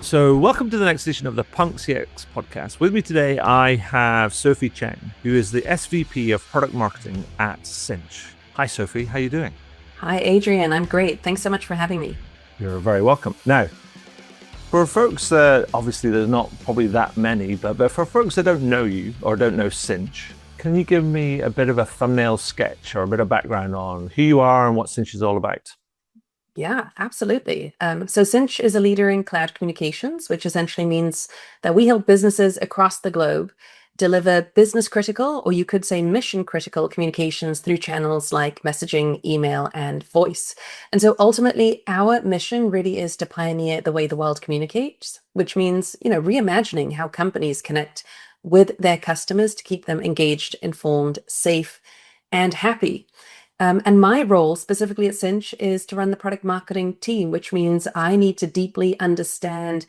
So, welcome to the next edition of the Punk CX podcast. With me today, I have Sophie Cheng, who is the SVP of Product Marketing at Sinch. Hi, Sophie. How are you doing? Hi, Adrian. I'm great. Thanks so much for having me. You're very welcome. Now, for folks that obviously there's not probably that many, but for folks that don't know you or don't know Sinch, can you give me a bit of a thumbnail sketch or a bit of background on who you are and what Sinch is all about? Yeah, absolutely. So Sinch is a leader in cloud communications, which essentially means that we help businesses across the globe deliver business critical, or you could say mission critical communications through channels like messaging, email, and voice. And so ultimately, our mission really is to pioneer the way the world communicates, which means, reimagining how companies connect with their customers to keep them engaged, informed, safe, and happy. And my role specifically at Cinch is to run the product marketing team, which means I need to deeply understand,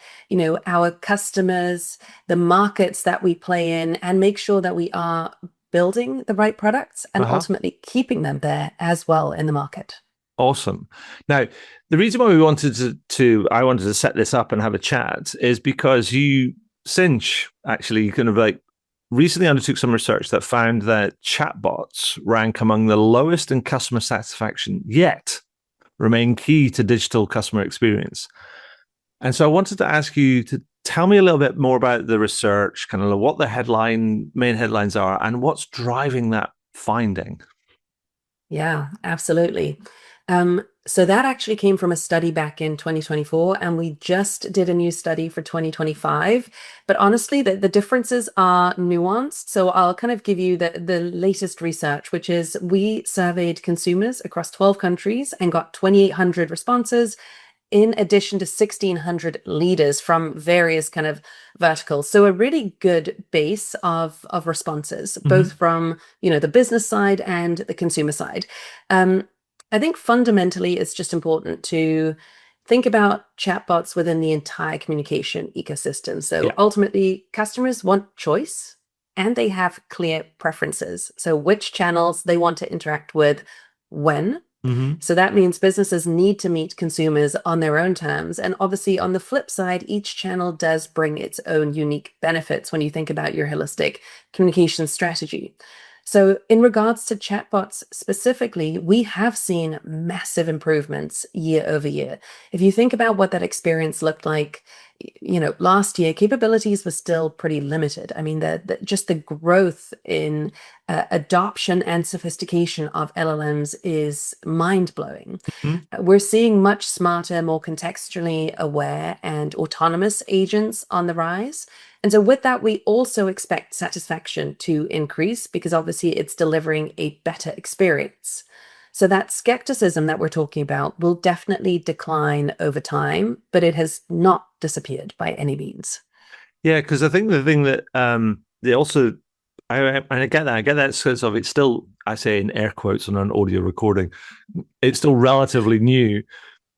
our customers, the markets that we play in, and make sure that we are building the right products and Uh-huh. ultimately keeping them there as well in the market. Awesome. Now, the reason why we wanted I wanted to set this up and have a chat is because Cinch, actually kind of like recently undertook some research that found that chatbots rank among the lowest in customer satisfaction, yet remain key to digital customer experience. And so I wanted to ask you to tell me a little bit more about the research, kind of what the main headlines are, and what's driving that finding. Yeah, absolutely. So that actually came from a study back in 2024, and we just did a new study for 2025. But honestly, the differences are nuanced. So I'll kind of give you the latest research, which is we surveyed consumers across 12 countries and got 2,800 responses, in addition to 1,600 leaders from various kind of verticals. So a really good base of responses, both Mm-hmm. from, the business side and the consumer side. I think fundamentally it's just important to think about chatbots within the entire communication ecosystem. So Yeah. ultimately, customers want choice and they have clear preferences. So which channels they want to interact with, when. Mm-hmm. So that means businesses need to meet consumers on their own terms. And obviously, on the flip side, each channel does bring its own unique benefits when you think about your holistic communication strategy. So, in regards to chatbots specifically, we have seen massive improvements year over year. If you think about what that experience looked like, last year, capabilities were still pretty limited. I mean, just the growth in adoption and sophistication of LLMs is mind blowing. Mm-hmm. We're seeing much smarter, more contextually aware, and autonomous agents on the rise. And so, with that, we also expect satisfaction to increase because obviously it's delivering a better experience. So, that skepticism that we're talking about will definitely decline over time, but it has not disappeared by any means. Yeah, because I think the thing that they also, I get that, sense of it's still, I say in air quotes on an audio recording, it's still relatively new.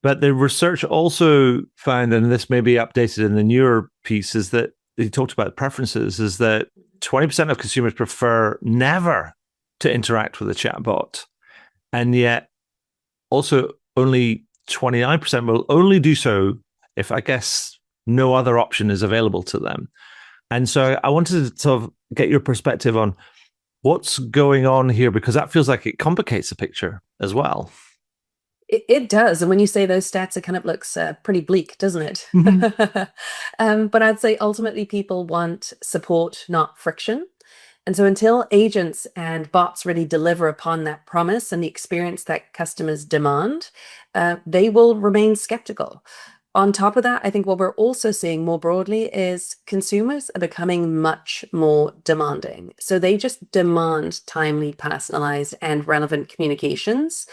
But the research also found, and this may be updated in the newer piece, is that they talked about preferences, is that 20% of consumers prefer never to interact with a chatbot. And yet also only 29% will only do so if, I guess, no other option is available to them. And so I wanted to sort of get your perspective on what's going on here, because that feels like it complicates the picture as well. It does. And when you say those stats, it kind of looks pretty bleak, doesn't it? Mm-hmm. But I'd say ultimately people want support, not friction. And so until agents and bots really deliver upon that promise and the experience that customers demand, they will remain skeptical. On top of that, I think what we're also seeing more broadly is consumers are becoming much more demanding. So they just demand timely, personalized, and relevant communications,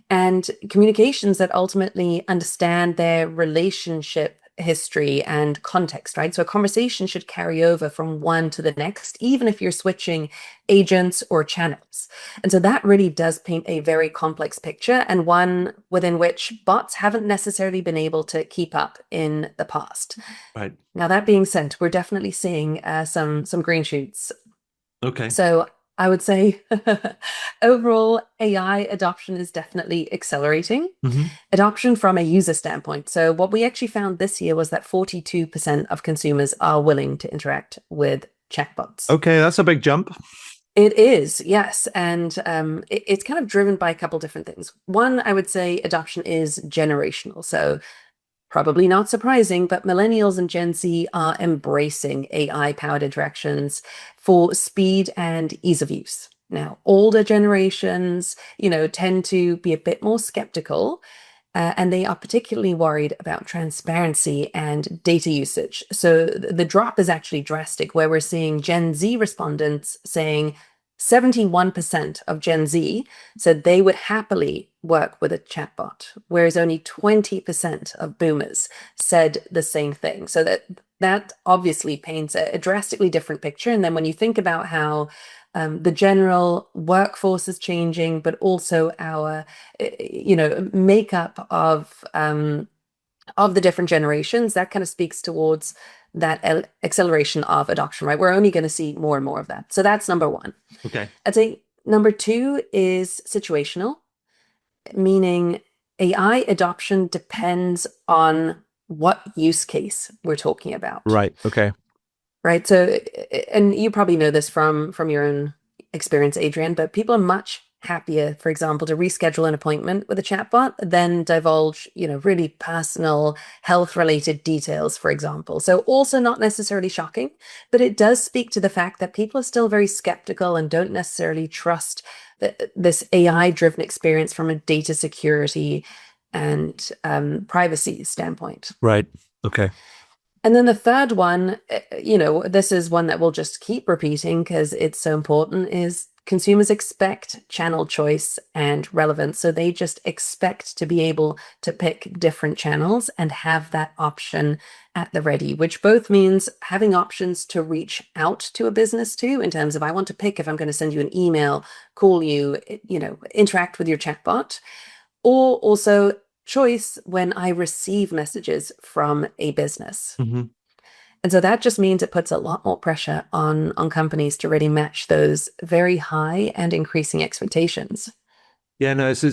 and communications that ultimately understand their relationship history and context, right? So a conversation should carry over from one to the next, even if you're switching agents or channels. And so that really does paint a very complex picture, and one within which bots haven't necessarily been able to keep up in the past. Right. Now, that being said, we're definitely seeing some green shoots. Okay. So I would say overall AI adoption is definitely accelerating. Hmm. Adoption from a user standpoint. So, what we actually found this year was that 42% of consumers are willing to interact with chatbots. Okay, that's a big jump. It is, yes. And it's kind of driven by a couple different things. One, I would say adoption is generational. So, probably not surprising, but millennials and Gen Z are embracing AI powered interactions for speed and ease of use. Now, older generations, tend to be a bit more skeptical, and they are particularly worried about transparency and data usage. So the drop is actually drastic, where we're seeing Gen Z respondents saying 71% of Gen Z said they would happily work with a chatbot, whereas only 20% of boomers said the same thing. So that obviously paints a drastically different picture. And then when you think about how the general workforce is changing, but also our, makeup of the different generations, that kind of speaks towards that acceleration of adoption, right? We're only going to see more and more of that. So that's number one. Okay. I'd say number two is situational, meaning AI adoption depends on what use case we're talking about. Right. Okay. Right. So, and you probably know this from your own experience, Adrian, but people are much happier, for example, to reschedule an appointment with a chatbot than divulge, really personal health related details, for example. So also not necessarily shocking, but it does speak to the fact that people are still very skeptical and don't necessarily trust this AI driven experience from a data security and privacy standpoint. Right. Okay. And then the third one, this is one that we'll just keep repeating because it's so important, is consumers expect channel choice and relevance. So they just expect to be able to pick different channels and have that option at the ready, which both means having options to reach out to a business too, in terms of I want to pick if I'm going to send you an email, call you, interact with your chatbot, or also choice when I receive messages from a business. Hmm. And so that just means it puts a lot more pressure on companies to really match those very high and increasing expectations. Yeah, no, it's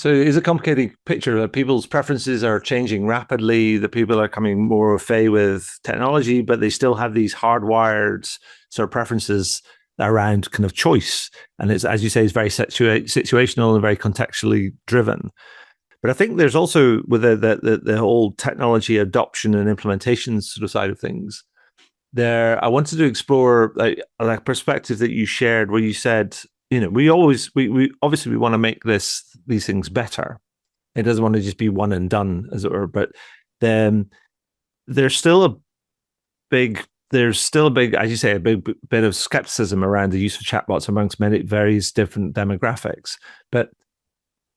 a complicated picture that people's preferences are changing rapidly. The people are coming more au fait with technology, but they still have these hardwired sort of preferences around kind of choice. And it's, as you say, it's very situational and very contextually driven. But I think there's also with the whole technology adoption and implementation sort of side of things. I wanted to explore a perspective that you shared, where you said, we obviously we want to make these things better. It doesn't want to just be one and done, as it were. But then there's still a big, as you say, a big bit of skepticism around the use of chatbots amongst many various different demographics. But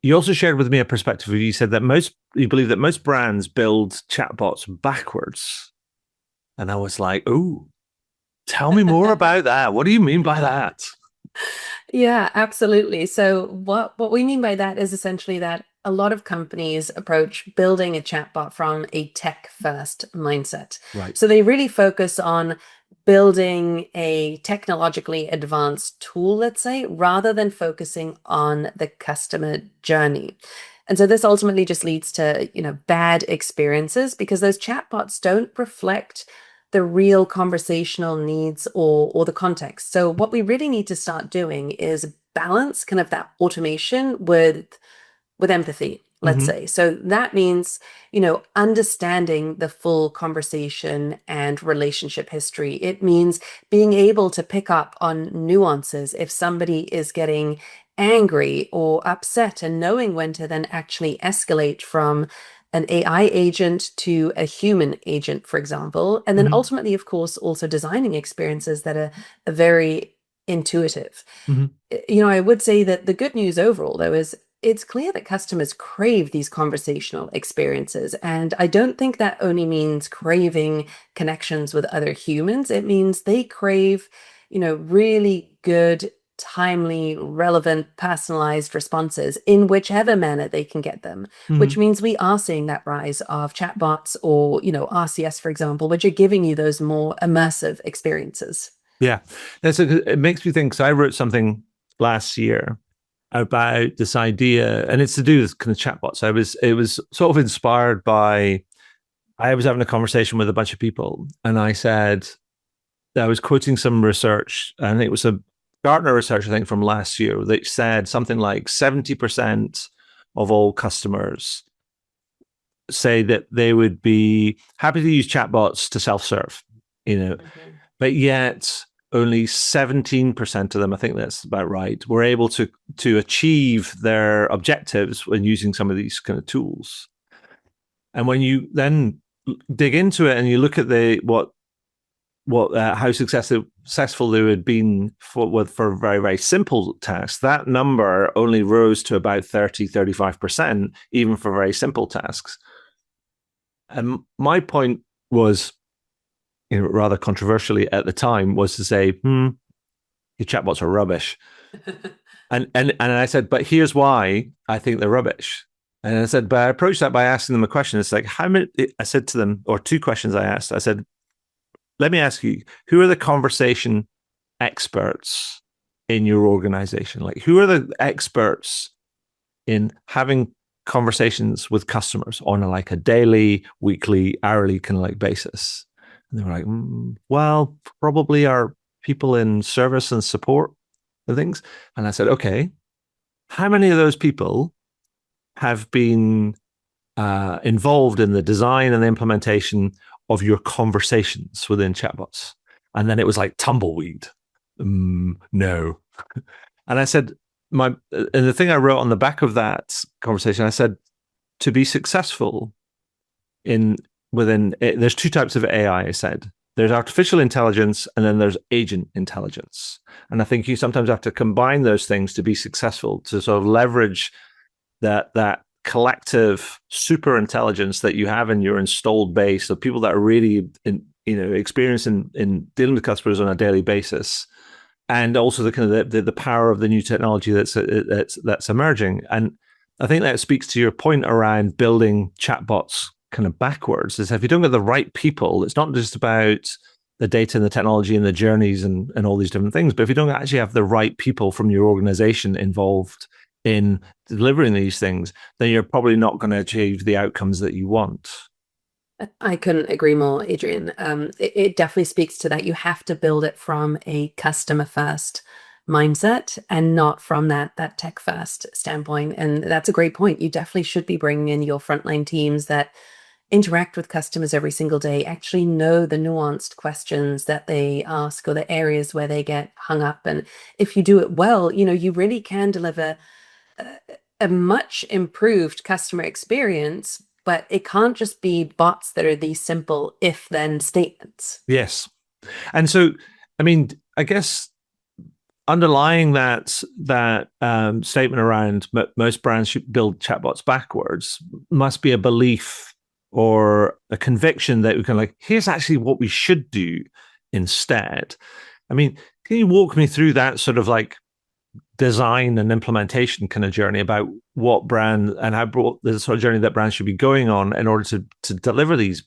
you also shared with me a perspective where you said that you believe that most brands build chatbots backwards. And I was like, oh, tell me more about that. What do you mean by that? Yeah, absolutely. So what we mean by that is essentially that a lot of companies approach building a chatbot from a tech first mindset. Right. So they really focus on building a technologically advanced tool, let's say, rather than focusing on the customer journey. And so this ultimately just leads to, bad experiences because those chatbots don't reflect the real conversational needs or the context. So what we really need to start doing is balance kind of that automation with empathy, let's say. So that means, understanding the full conversation and relationship history. It means being able to pick up on nuances if somebody is getting angry or upset and knowing when to then actually escalate from an AI agent to a human agent, for example. And then ultimately, of course, also designing experiences that are very intuitive. I would say that the good news overall, though, is it's clear that customers crave these conversational experiences. And I don't think that only means craving connections with other humans. It means they crave, really good, timely, relevant, personalized responses in whichever manner they can get them, which means we are seeing that rise of chatbots or, RCS, for example, which are giving you those more immersive experiences. Yeah, it makes me think. So I wrote something last year about this idea, and it's to do with kind of chatbots. It was sort of inspired by, I was having a conversation with a bunch of people, and I said, I was quoting some research, and it was a Gartner research, I think, from last year, that said something like 70% of all customers say that they would be happy to use chatbots to self-serve, Mm-hmm. but yet only 17% of them, I think that's about right, were able to achieve their objectives when using some of these kind of tools. And when you then dig into it and you look at how successful they had been for very, very simple tasks, that number only rose to about 35%, even for very simple tasks. And my point was, rather controversially at the time, was to say, your chatbots are rubbish. And I said, but here's why I think they're rubbish. And I said, but I approached that by asking them a question. It's like, how many, I said to them, or two questions I asked. I said, let me ask you, who are the conversation experts in your organization? Like, who are the experts in having conversations with customers on like a daily, weekly, hourly kind of like basis? And they were like, well, probably our people in service and support and things. And I said, okay, how many of those people have been involved in the design and the implementation of your conversations within chatbots? And then it was like tumbleweed. No. And I said, and the thing I wrote on the back of that conversation, I said, to be successful there's two types of AI, I said. There's artificial intelligence, and then there's agent intelligence. And I think you sometimes have to combine those things to be successful, to sort of leverage that collective super intelligence that you have in your installed base of people that are really experienced in dealing with customers on a daily basis, and also the kind of the power of the new technology that's emerging. And I think that speaks to your point around building chatbots kind of backwards. Is if you don't get the right people, it's not just about the data and the technology and the journeys and all these different things, but if you don't actually have the right people from your organization involved in delivering these things, then you're probably not going to achieve the outcomes that you want. I couldn't agree more, Adrian. It definitely speaks to that. You have to build it from a customer first mindset and not from that tech first standpoint. And that's a great point. You definitely should be bringing in your frontline teams that interact with customers every single day, actually know the nuanced questions that they ask or the areas where they get hung up. And if you do it well, you really can deliver a much improved customer experience, but it can't just be bots that are these simple if-then statements. Yes. And so, I mean, I guess underlying that statement around most brands should build chatbots backwards must be a belief or a conviction that we can here's actually what we should do instead. I mean, can you walk me through that sort of design and implementation kind of journey about what brand and how the sort of journey that brands should be going on in order to deliver these,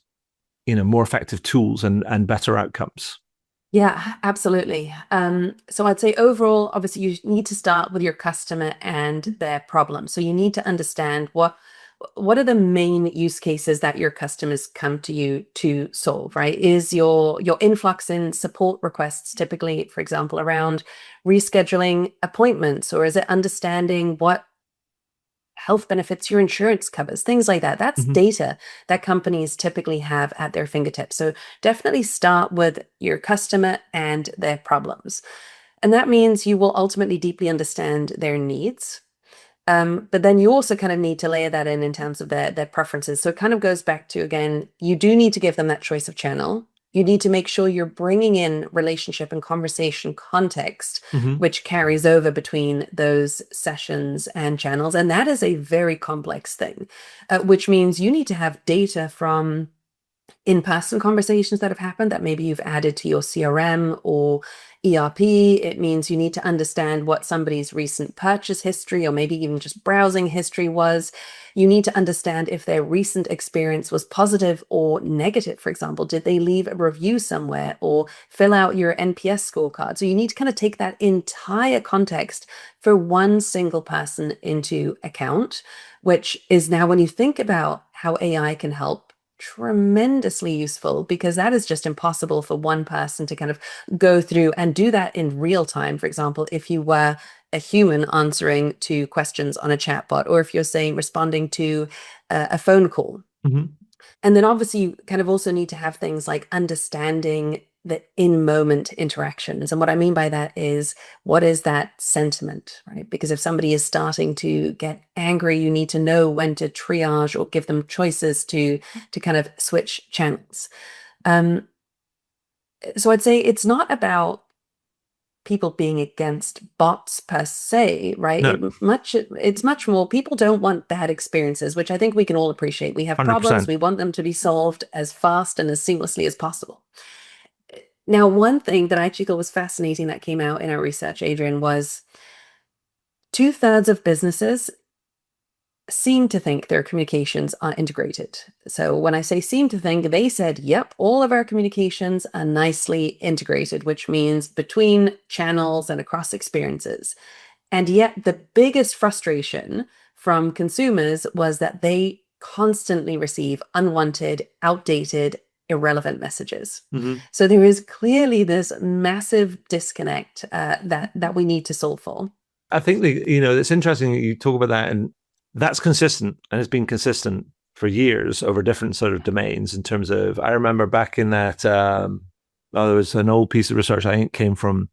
more effective tools and better outcomes? Yeah, absolutely. So I'd say overall, obviously, you need to start with your customer and their problem. So you need to understand what are the main use cases that your customers come to you to solve, right? Is your influx in support requests typically, for example, around rescheduling appointments, or is it understanding what health benefits your insurance covers, things like that? That's data that companies typically have at their fingertips. So definitely start with your customer and their problems. And that means you will ultimately deeply understand their needs. But then you also kind of need to layer that in terms of their preferences. So it kind of goes back to, again, you do need to give them that choice of channel. You need to make sure you're bringing in relationship and conversation context, which carries over between those sessions and channels. And that is a very complex thing, which means you need to have data from in-person conversations that have happened that maybe you've added to your CRM or ERP. It means you need to understand what somebody's recent purchase history or maybe even just browsing history was. You need to understand if their recent experience was positive or negative. For example, did they leave a review somewhere or fill out your NPS scorecard? So you need to kind of take that entire context for one single person into account, which is now, when you think about how AI can help, tremendously useful, because that is just impossible for one person to kind of go through and do that in real time. For example, if you were a human answering to questions on a chatbot, or if you're saying responding to a phone call. Mm-hmm. And then obviously you kind of also need to have things like understanding the in-moment interactions. And what I mean by that is, what is that sentiment, right? Because if somebody is starting to get angry, you need to know when to triage or give them choices to kind of switch channels. So I'd say it's not about people being against bots per se, right? No, It's much more, people don't want bad experiences, which I think we can all appreciate. We have problems, 100%. we want them to be solved as fast and as seamlessly as possible. Now, one thing that I actually thought was fascinating that came out in our research, Adrian, was 2/3 of businesses seem to think their communications are integrated. So when I say seem to think, they said, yep, all of our communications are nicely integrated, which means between channels and across experiences. And yet the biggest frustration from consumers was that they constantly receive unwanted, outdated, irrelevant messages. Mm-hmm. So there is clearly this massive disconnect that we need to solve for. I think it's interesting that you talk about that, and that's consistent, and it's been consistent for years over different sort of domains. In terms of, I remember back in that, there was an old piece of research I think came from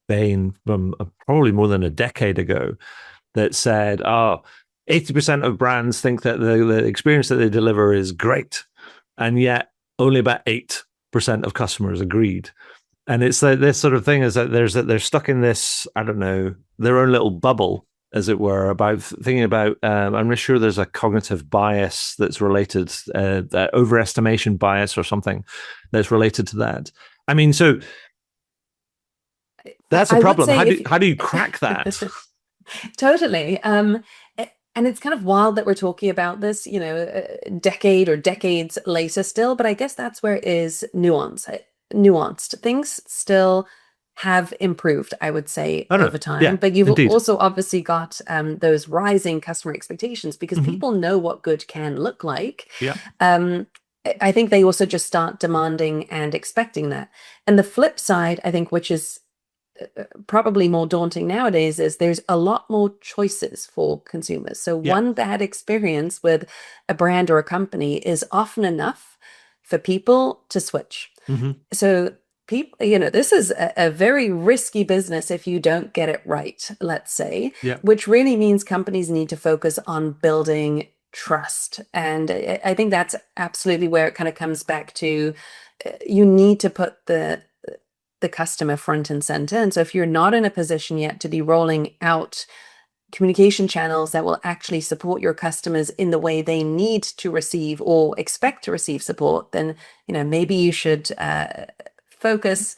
Bain from probably more than a decade ago that said, 80% of brands think that the experience that they deliver is great, and yet only about 8% of customers agreed. And it's like this sort of thing is that they're stuck in this, I don't know, their own little bubble, as it were, about thinking about, I'm not sure there's a cognitive bias that's related, that overestimation bias or something that's related to that. I mean, so that's a problem. How do you crack that? Totally. And it's kind of wild that we're talking about this, a decade or decades later still, but I guess that's where it is nuanced. Things still have improved, I would say, over time. Yeah, but you've indeed. also obviously got those rising customer expectations, because Mhm. people know what good can look like. Yeah. I think they also just start demanding and expecting that. And the flip side, I think, which is probably more daunting nowadays, is there's a lot more choices for consumers. So Yeah. one bad experience with a brand or a company is often enough for people to switch. Mm-hmm. So people, this is a very risky business if you don't get it right, let's say, Yeah. which really means companies need to focus on building trust. And I think that's absolutely where it kind of comes back to, you need to put the customer front and center. And so if you're not in a position yet to be rolling out communication channels that will actually support your customers in the way they need to receive or expect to receive support, then maybe you should focus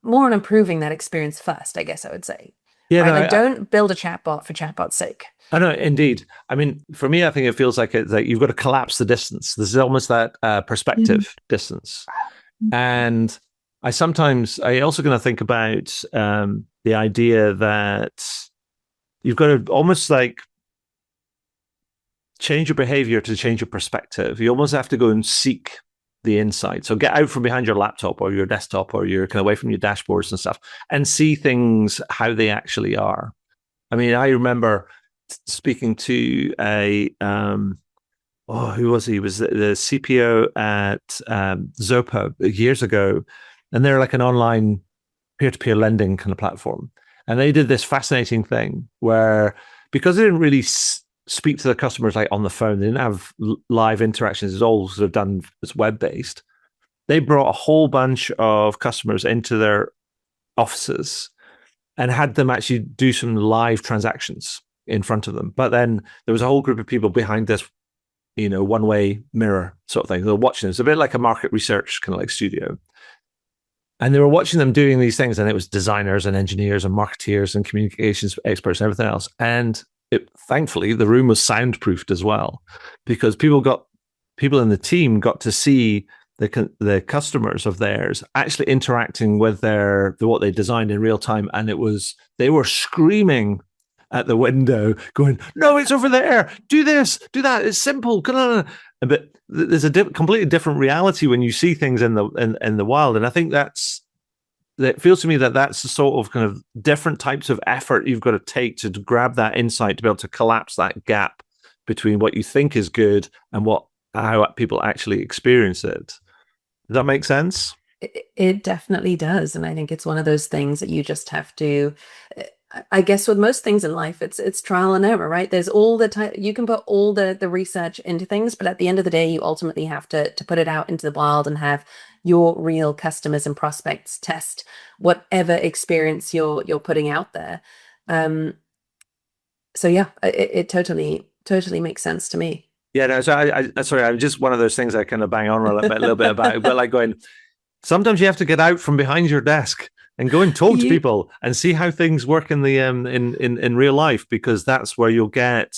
more on improving that experience first, I guess I would say. Yeah, right? no, Like, don't build a chatbot for chatbot's sake. I know, indeed. I mean, for me, I think it feels like you've got to collapse the distance. There's almost that perspective distance. And I also going to think about the idea that you've got to almost like change your behavior to change your perspective. You almost have to go and seek the insight. So get out from behind your laptop or your desktop or you're kind of away from your dashboards and stuff and see things how they actually are. I mean, I remember speaking to who was he? He was the CPO at Zopa years ago, and they're like an online peer-to-peer lending kind of platform. And they did this fascinating thing where, because they didn't really speak to the customers like on the phone, they didn't have live interactions. It's all sort of done as web-based. They brought a whole bunch of customers into their offices and had them actually do some live transactions in front of them. But then there was a whole group of people behind this one-way mirror sort of thing. They're watching. It's a bit like a market research kind of like studio. And they were watching them doing these things, and it was designers and engineers and marketeers and communications experts and everything else. And thankfully, the room was soundproofed as well, because people in the team got to see the customers of theirs actually interacting with what they designed in real time, and they were screaming at the window, going, "No, it's over there! Do this, do that! It's simple." But there's a completely different reality when you see things in the wild, and I think it feels to me that's the sort of kind of different types of effort you've got to take to grab that insight, to be able to collapse that gap between what you think is good and how people actually experience it. Does that make sense? It definitely does. And I think it's one of those things that you just have to, I guess with most things in life, it's trial and error, right? There's all the time, you can put all the research into things, but at the end of the day, you ultimately have to put it out into the wild and have your real customers and prospects test whatever experience you're putting out there. So yeah, it totally makes sense to me. Yeah, no, so sorry, I'm just one of those things I kind of bang on a little bit about, but like going, sometimes you have to get out from behind your desk and go and talk to people and see how things work in the in real life, because that's where you'll get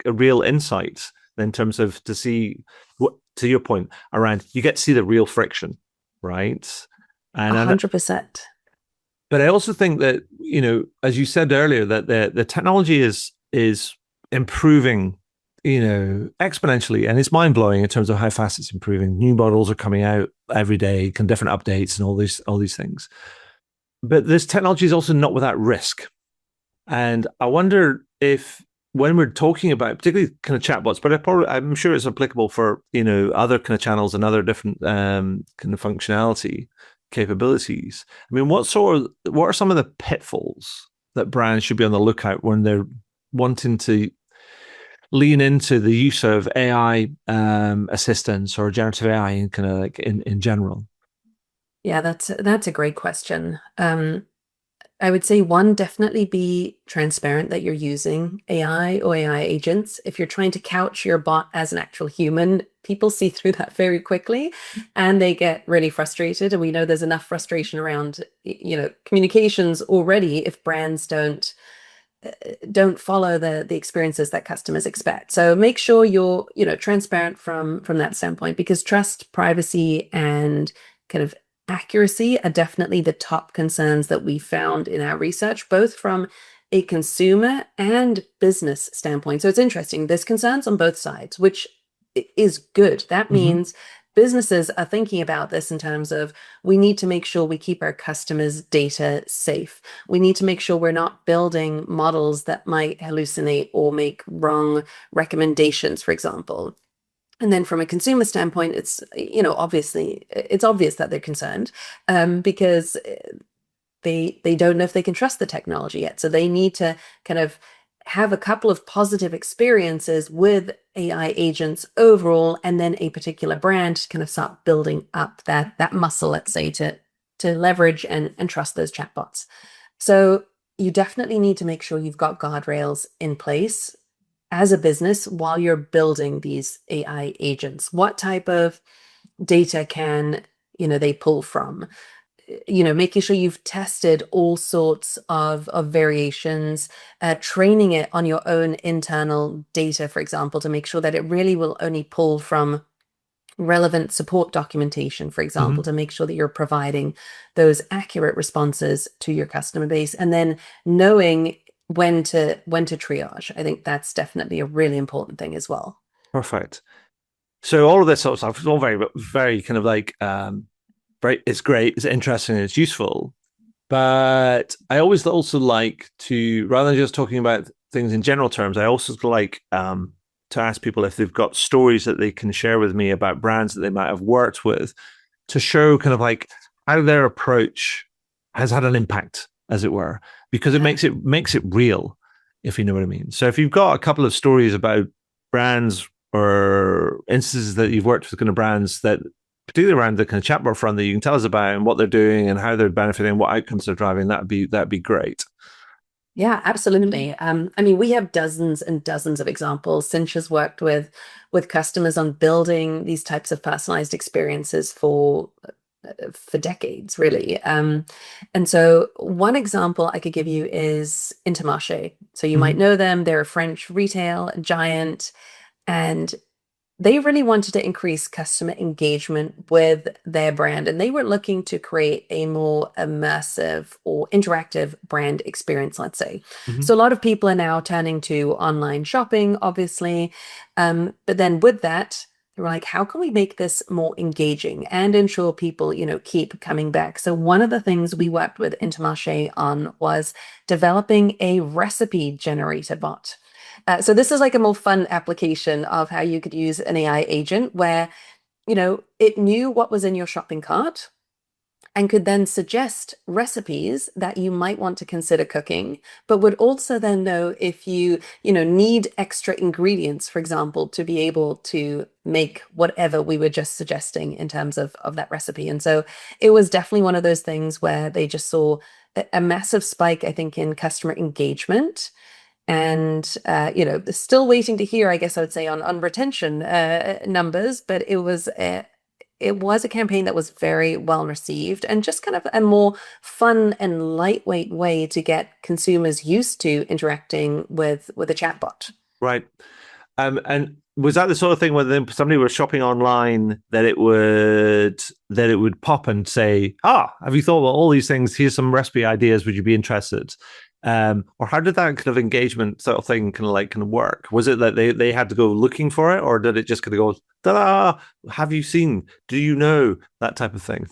a real insight in terms of to see what, to your point around, you get to see the real friction, right? And 100%. But I also think that, as you said earlier, that the technology is improving, exponentially, and it's mind blowing in terms of how fast it's improving. New models are coming out every day, different updates and all these things. But this technology is also not without risk. And I wonder if, when we're talking about particularly kind of chatbots, but I'm sure it's applicable for, other kind of channels and other different kind of functionality capabilities. I mean, what are some of the pitfalls that brands should be on the lookout when they're wanting to lean into the use of AI assistance or generative AI in kind of like in general? Yeah, that's a great question. I would say one, definitely be transparent that you're using AI or AI agents. If you're trying to couch your bot as an actual human, people see through that very quickly and they get really frustrated. And we know there's enough frustration around, communications already if brands don't follow the experiences that customers expect. So make sure you're, transparent from that standpoint, because trust, privacy, and kind of accuracy are definitely the top concerns that we found in our research, both from a consumer and business standpoint. So it's interesting. There's concerns on both sides, which is good. That means businesses are thinking about this in terms of, we need to make sure we keep our customers' data safe. We need to make sure we're not building models that might hallucinate or make wrong recommendations, for example. And then from a consumer standpoint, it's, obviously, it's obvious that they're concerned because they don't know if they can trust the technology yet. So they need to kind of have a couple of positive experiences with AI agents overall, and then a particular brand to kind of start building up that muscle, let's say, to leverage and trust those chatbots. So you definitely need to make sure you've got guardrails in place as a business while you're building these AI agents. What type of data can, they pull from? Making sure you've tested all sorts of variations, training it on your own internal data, for example, to make sure that it really will only pull from relevant support documentation, for example, to make sure that you're providing those accurate responses to your customer base, and then knowing when to triage. I think that's definitely a really important thing as well. Perfect. So all of this sort of stuff is all very, very kind of like, it's great, it's interesting, it's useful. But I always also like to, rather than just talking about things in general terms, I also like to ask people if they've got stories that they can share with me about brands that they might have worked with, to show kind of like how their approach has had an impact, as it were, because it makes it real, if you know what I mean. So if you've got a couple of stories about brands or instances that you've worked with kind of brands that, particularly around the kind of chatbot front, that you can tell us about and what they're doing and how they're benefiting, what outcomes they're driving, that'd be great. Yeah, absolutely. I mean, we have dozens and dozens of examples. Sinch has worked with customers on building these types of personalized experiences for decades, really. And so one example I could give you is Intermarché. So you might Mhm. know them. They're a French retail giant, and they really wanted to increase customer engagement with their brand, and they were looking to create a more immersive or interactive brand experience, let's say. Mhm. So a lot of people are now turning to online shopping, obviously, but then with that, they were like, how can we make this more engaging and ensure people, keep coming back? So one of the things we worked with Intermarché on was developing a recipe generator bot. So this is like a more fun application of how you could use an AI agent where, it knew what was in your shopping cart and could then suggest recipes that you might want to consider cooking, but would also then know if you need extra ingredients, for example, to be able to make whatever we were just suggesting in terms of that recipe. And so it was definitely one of those things where they just saw a massive spike, I think, in customer engagement and still waiting to hear, I guess I would say, on retention numbers, but it was a campaign that was very well received and just kind of a more fun and lightweight way to get consumers used to interacting with a chatbot. Right. And was that the sort of thing where then somebody was shopping online that it would pop and say, "Ah, have you thought about all these things? Here's some recipe ideas. Would you be interested?" Or how did that kind of engagement sort of thing kind of work? Was it that they had to go looking for it, or did it just kind of go, "Ta-da! Have you seen? Do you know?" That type of thing?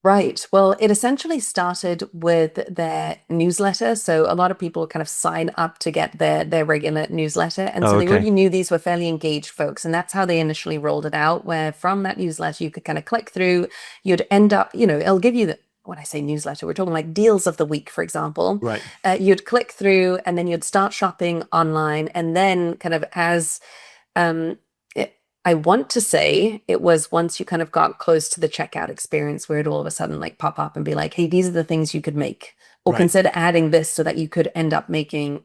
Right. Well, it essentially started with their newsletter. So a lot of people kind of sign up to get their regular newsletter. And Oh, so they okay. already knew these were fairly engaged folks. And that's how they initially rolled it out, where from that newsletter, you could kind of click through, you'd end up, it'll give you when I say newsletter, we're talking like deals of the week, for example. Right. You'd click through and then you'd start shopping online. And then kind of as um, it, I want to say it was once you kind of got close to the checkout experience where it all of a sudden like pop up and be like, hey, these are the things you could make, or Right. consider adding this so that you could end up making,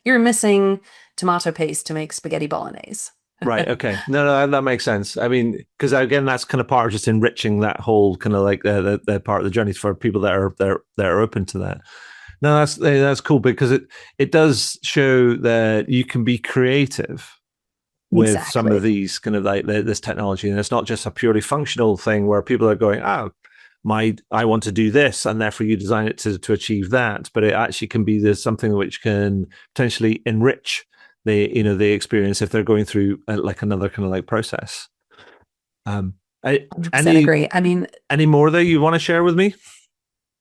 you're missing tomato paste to make spaghetti bolognese. Right. Okay. No, no, that makes sense. I mean, because again, that's kind of part of just enriching that whole kind of like the part of the journeys for people that are open to that. No, that's cool because it does show that you can be creative with some of Exactly. these kind of like this technology, and it's not just a purely functional thing where people are going, "Oh, I want to do this," and therefore you design it to achieve that. But it actually can be there's something which can potentially enrich the experience if they're going through like another kind of like process. Um, 100% any agree. I mean, any more that you want to share with me?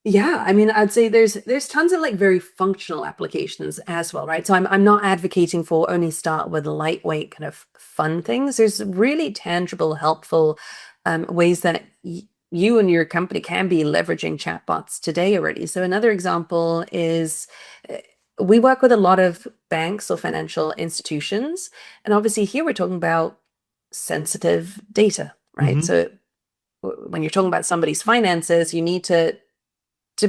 yeah, I mean, I'd say there's tons of like very functional applications as well, right? So I'm not advocating for only start with lightweight kind of fun things. There's really tangible, helpful ways that you and your company can be leveraging chatbots today already. So another example is we work with a lot of banks or financial institutions, and obviously here we're talking about sensitive data, right? Mm-hmm. So when you're talking about somebody's finances, you need to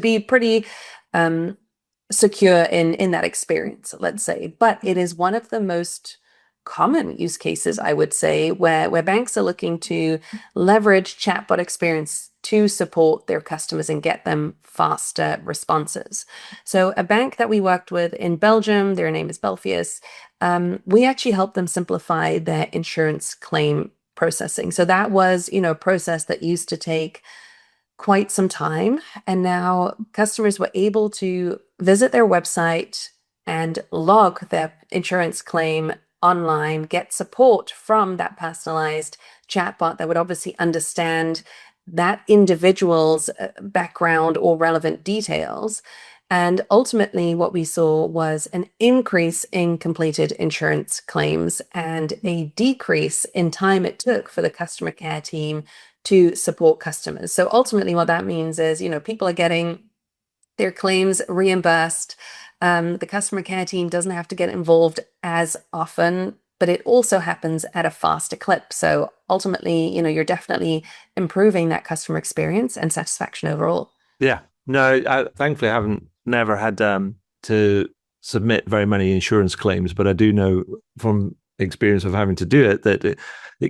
be pretty um, secure in that experience, let's say. But it is one of the most common use cases, I would say, where banks are looking to leverage chatbot experience to support their customers and get them faster responses. So a bank that we worked with in Belgium, their name is Belfius, we actually helped them simplify their insurance claim processing. So that was, a process that used to take quite some time. And now customers were able to visit their website and log their insurance claim online, get support from that personalized chatbot that would obviously understand that individual's background or relevant details. And ultimately, what we saw was an increase in completed insurance claims and a decrease in time it took for the customer care team to support customers. So ultimately, what that means is, people are getting their claims reimbursed. The customer care team doesn't have to get involved as often, but it also happens at a faster clip. So ultimately, you're definitely improving that customer experience and satisfaction overall. Yeah. No, thankfully I haven't never had to. submit very many insurance claims, but I do know from experience of having to do it that it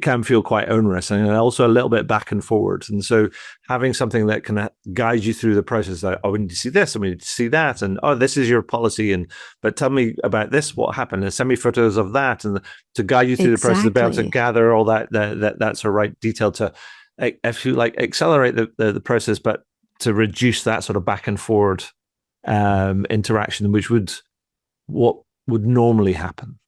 can feel quite onerous and also a little bit back and forwards. And so having something that can guide you through the process, like, oh, we need to see this and we need to see that, and oh, this is your policy, and but tell me about this, what happened, and send me photos of that, and to guide you through the process, to be able to gather all that's the right detail to, if you like, accelerate the process, but to reduce that sort of back and forward interaction, which what would normally happen.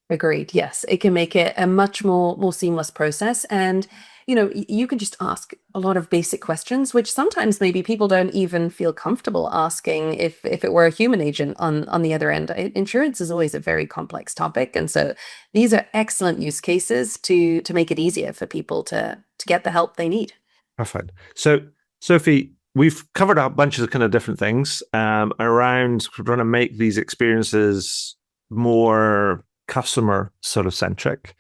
Agreed. Yes, it can make it a much more seamless process. And, you can just ask a lot of basic questions, which sometimes maybe people don't even feel comfortable asking if it were a human agent on the other end. Insurance is always a very complex topic. And so these are excellent use cases to make it easier for people to get the help they need. Perfect. So, Sophie, we've covered a bunch of kind of different things around trying to make these experiences more customer sort of centric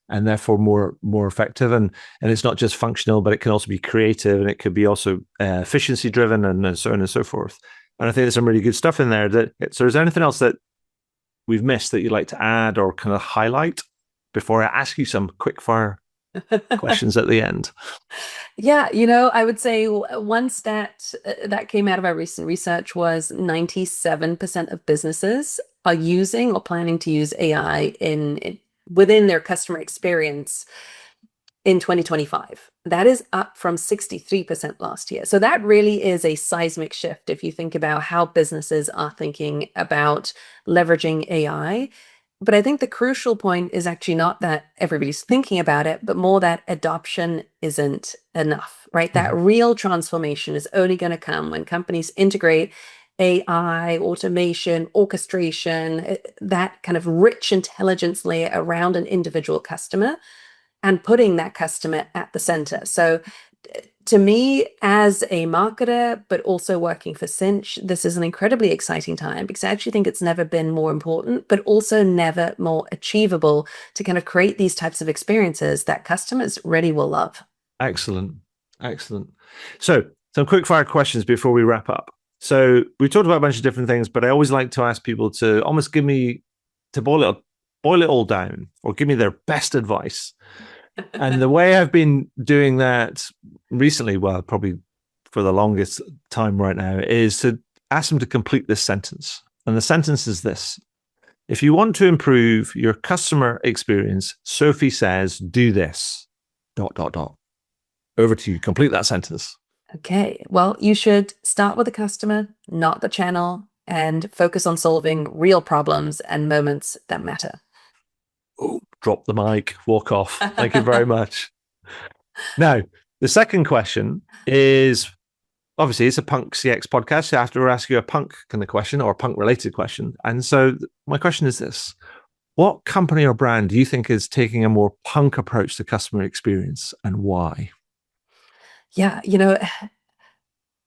and therefore more effective, and it's not just functional, but it can also be creative, and it could be also efficiency driven, and so on and so forth. And I think there's some really good stuff in there. So is there anything else that we've missed that you'd like to add or kind of highlight before I ask you some quick fire questions at the end? Yeah, I would say one stat that came out of our recent research was 97% of businesses are using or planning to use AI within their customer experience in 2025. That is up from 63% last year. So that really is a seismic shift if you think about how businesses are thinking about leveraging AI. But I think the crucial point is actually not that everybody's thinking about it, but more that adoption isn't enough, right? That real transformation is only going to come when companies integrate AI, automation, orchestration, that kind of rich intelligence layer around an individual customer, and putting that customer at the center. So to me, as a marketer, but also working for Sinch, this is an incredibly exciting time because I actually think it's never been more important, but also never more achievable to kind of create these types of experiences that customers really will love. Excellent. So some quick fire questions before we wrap up. So we talked about a bunch of different things, but I always like to ask people to almost boil it all down, or give me their best advice. And the way I've been doing that recently, well, probably for the longest time right now, is to ask them to complete this sentence. And the sentence is this: if you want to improve your customer experience, Sophie says, do this, ... Over to you. Complete that sentence. Okay. Well, you should start with the customer, not the channel, and focus on solving real problems and moments that matter. Oh, drop the mic, walk off. Thank you very much. Now, the second question is, obviously, it's a punk CX podcast. So I have to ask you a punk kind of question, or a punk related question. And so my question is this: what company or brand do you think is taking a more punk approach to customer experience, and why? Yeah,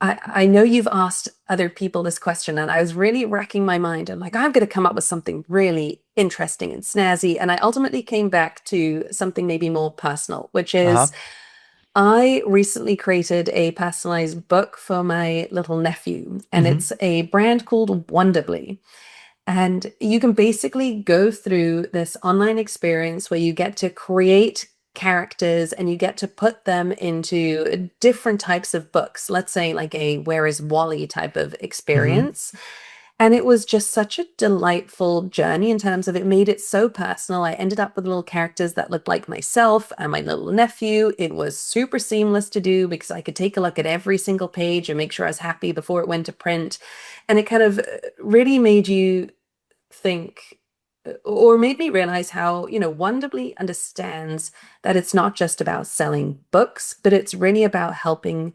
I know you've asked other people this question, and I was really racking my mind. I'm like, I'm going to come up with something really interesting and snazzy. And I ultimately came back to something maybe more personal, which is I recently created a personalized book for my little nephew, and it's a brand called Wonderbly. And you can basically go through this online experience where you get to create characters and you get to put them into different types of books. Let's say like a Where is Wally type of experience. And it was just such a delightful journey in terms of it made it so personal. I ended up with little characters that looked like myself and my little nephew. It was super seamless to do because I could take a look at every single page and make sure I was happy before it went to print. And it kind of really made you think, or made me realize how, Wonderbly understands that it's not just about selling books, but it's really about helping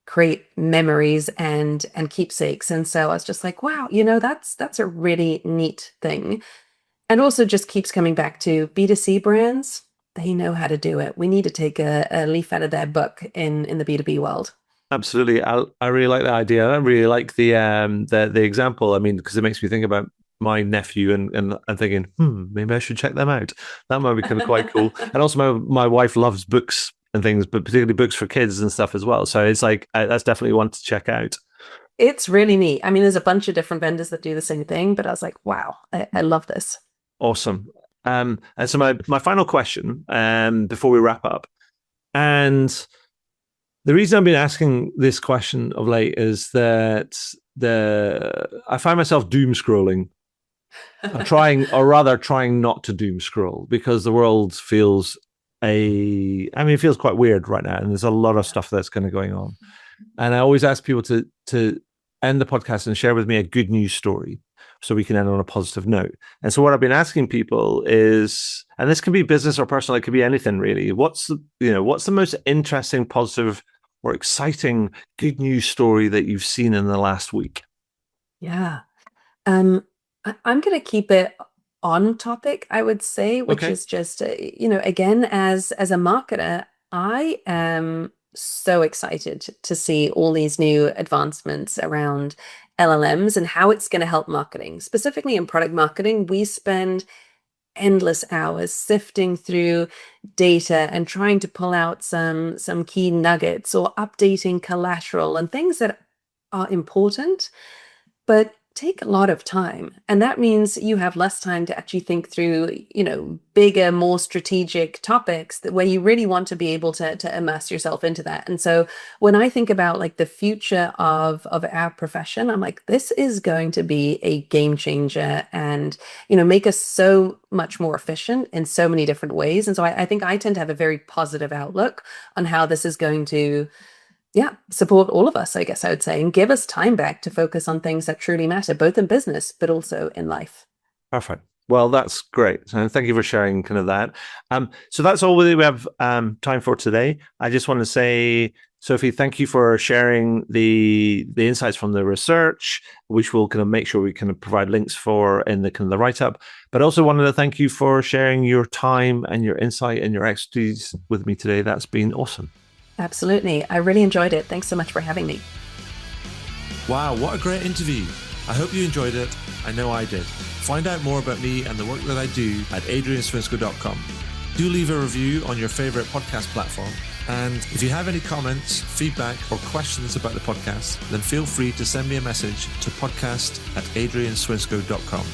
create memories and keepsakes. And so I was just like, wow, that's a really neat thing. And also just keeps coming back to B2C brands. They know how to do it. We need to take a leaf out of their book in the B2B world. Absolutely. I really like that idea. I really like the example. I mean, because it makes me think about my nephew and thinking, maybe I should check them out. That might be kind of quite cool. And also my wife loves books and things, but particularly books for kids and stuff as well. So it's like, that's definitely one to check out. it's really neat. I mean, there's a bunch of different vendors that do the same thing, but I was like, wow, I love this. Awesome. And so my final question, before we wrap up, and the reason I've been asking this question of late is that I find myself doom scrolling, trying not to doom scroll, because the world feels it feels quite weird right now, and there's a lot of stuff that's kind of going on. And I always ask people to end the podcast and share with me a good news story, so we can end on a positive note. And so what I've been asking people is, and this can be business or personal, it could be anything really. What's the most interesting, positive, or exciting good news story that you've seen in the last week? Yeah. I'm going to keep it on topic, I would say, which Okay. is just, again, as a marketer, I am so excited to see all these new advancements around LLMs and how it's going to help marketing. Specifically in product marketing, we spend endless hours sifting through data and trying to pull out some key nuggets or updating collateral and things that are important but take a lot of time. And that means you have less time to actually think through, bigger, more strategic topics where you really want to be able to immerse yourself into that. And so when I think about like the future of our profession, I'm like, this is going to be a game changer and, make us so much more efficient in so many different ways. And so I think I tend to have a very positive outlook on how this is going to support all of us, I guess I would say, and give us time back to focus on things that truly matter, both in business, but also in life. Perfect. Well, that's great. So thank you for sharing kind of that. So that's all we have time for today. I just want to say, Sophie, thank you for sharing the insights from the research, which we'll kind of make sure we kind of provide links for in the kind of the write-up. But also wanted to thank you for sharing your time and your insight and your expertise with me today. That's been awesome. Absolutely. I really enjoyed it. Thanks so much for having me. Wow, what a great interview. I hope you enjoyed it. I know I did. Find out more about me and the work that I do at adrianswinscoe.com. Do leave a review on your favorite podcast platform. And if you have any comments, feedback, or questions about the podcast, then feel free to send me a message to podcast@adrianswinscoe.com.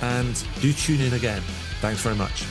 And do tune in again. Thanks very much.